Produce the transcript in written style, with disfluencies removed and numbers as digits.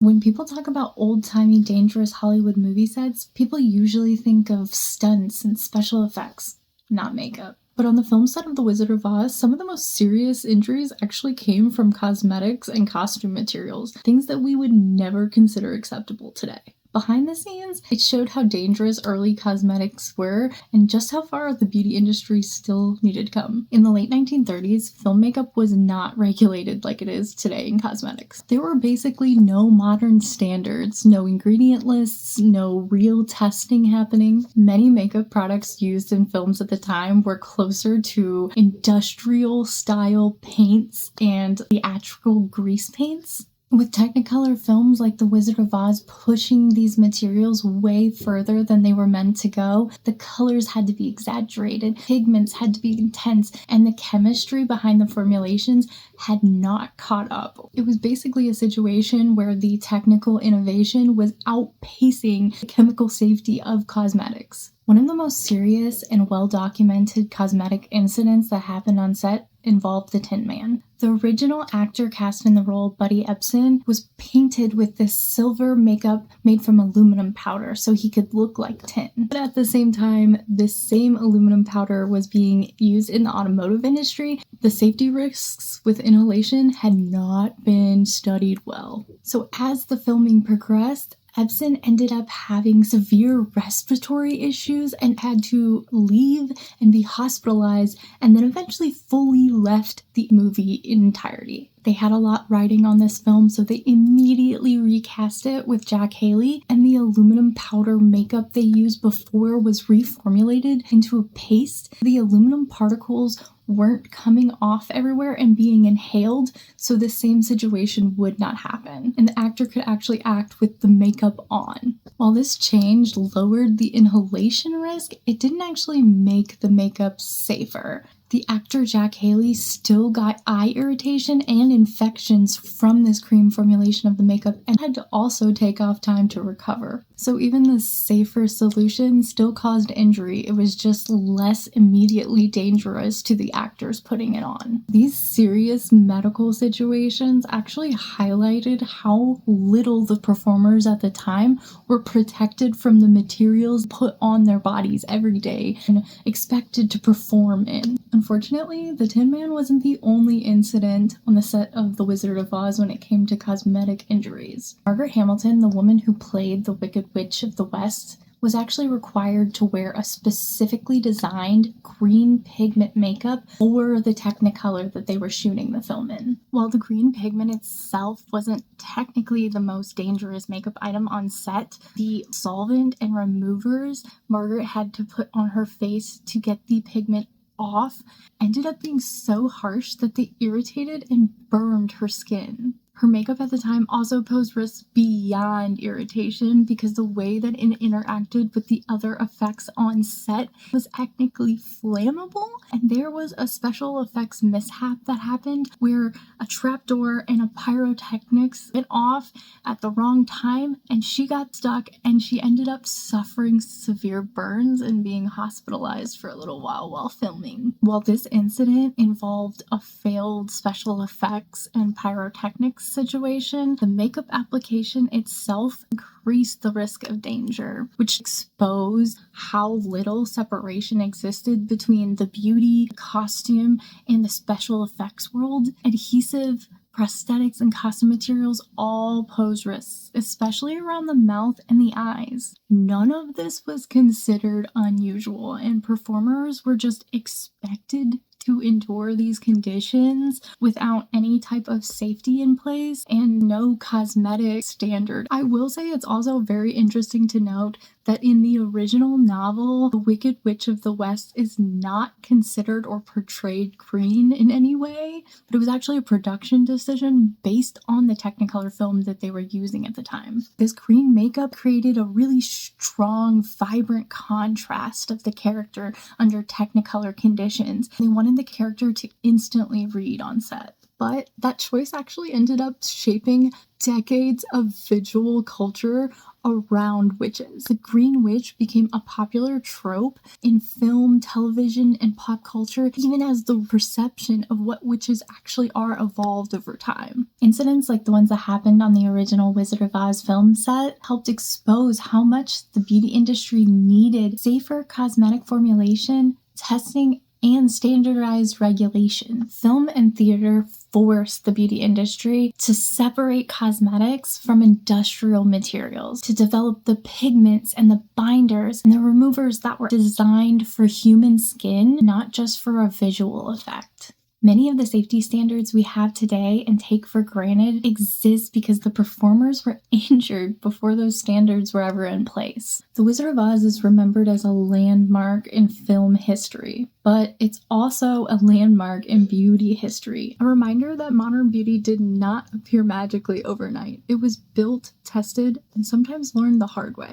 When people talk about old-timey, dangerous Hollywood movie sets, people usually think of stunts and special effects, not makeup. But on the film set of The Wizard of Oz, some of the most serious injuries actually came from cosmetics and costume materials, things that we would never consider acceptable today. Behind the scenes, it showed how dangerous early cosmetics were and just how far the beauty industry still needed to come. In the late 1930s, film makeup was not regulated like it is today in cosmetics. There were basically no modern standards, no ingredient lists, no real testing happening. Many makeup products used in films at the time were closer to industrial-style paints and theatrical grease paints. With Technicolor films like The Wizard of Oz pushing these materials way further than they were meant to go, the colors had to be exaggerated, pigments had to be intense, and the chemistry behind the formulations had not caught up. It was basically a situation where the technical innovation was outpacing the chemical safety of cosmetics. One of the most serious and well-documented cosmetic incidents that happened on set involved the Tin Man. The original actor cast in the role, Buddy Ebsen, was painted with this silver makeup made from aluminum powder so he could look like tin. But at the same time, this same aluminum powder was being used in the automotive industry. The safety risks with inhalation had not been studied well. So as the filming progressed, Ebsen ended up having severe respiratory issues and had to leave and be hospitalized, and then eventually fully left the movie in entirety. They had a lot riding on this film, so they immediately recast it with Jack Haley, and the aluminum powder makeup they used before was reformulated into a paste. The aluminum particles weren't coming off everywhere and being inhaled, so the same situation would not happen, and the actor could actually act with the makeup on. While this change lowered the inhalation risk, it didn't actually make the makeup safer. The actor Jack Haley still got eye irritation and infections from this cream formulation of the makeup and had to also take off time to recover. So even the safer solution still caused injury. It was just less immediately dangerous to the actors putting it on. These serious medical situations actually highlighted how little the performers at the time were protected from the materials put on their bodies every day and expected to perform in. Unfortunately, the Tin Man wasn't the only incident on the set of The Wizard of Oz when it came to cosmetic injuries. Margaret Hamilton, the woman who played the Wicked Witch of the West, was actually required to wear a specifically designed green pigment makeup for the Technicolor that they were shooting the film in. While the green pigment itself wasn't technically the most dangerous makeup item on set, the solvent and removers Margaret had to put on her face to get the pigment off ended up being so harsh that they irritated and burned her skin. Her makeup at the time also posed risks beyond irritation because the way that it interacted with the other effects on set was technically flammable, and there was a special effects mishap that happened where a trapdoor and a pyrotechnics went off at the wrong time and she got stuck and she ended up suffering severe burns and being hospitalized for a little while filming. While this incident involved a failed special effects and pyrotechnics situation, the makeup application itself increased the risk of danger, which exposed how little separation existed between the beauty, costume, and the special effects world. Adhesive, prosthetics, and costume materials all pose risks, especially around the mouth and the eyes. None of this was considered unusual, and performers were just expected to endure these conditions without any type of safety in place and no cosmetic standard. I will say it's also very interesting to note that in the original novel, the Wicked Witch of the West is not considered or portrayed green in any way, but it was actually a production decision based on the Technicolor film that they were using at the time. This green makeup created a really strong, vibrant contrast of the character under Technicolor conditions. They wanted the character to instantly read on set. But that choice actually ended up shaping decades of visual culture around witches. The Green Witch became a popular trope in film, television, and pop culture, even as the perception of what witches actually are evolved over time. Incidents like the ones that happened on the original Wizard of Oz film set helped expose how much the beauty industry needed safer cosmetic formulation, testing, and standardized regulation. Film and theater forced the beauty industry to separate cosmetics from industrial materials, to develop the pigments and the binders and the removers that were designed for human skin, not just for a visual effect. Many of the safety standards we have today and take for granted exist because the performers were injured before those standards were ever in place. The Wizard of Oz is remembered as a landmark in film history, but it's also a landmark in beauty history. A reminder that modern beauty did not appear magically overnight. It was built, tested, and sometimes learned the hard way.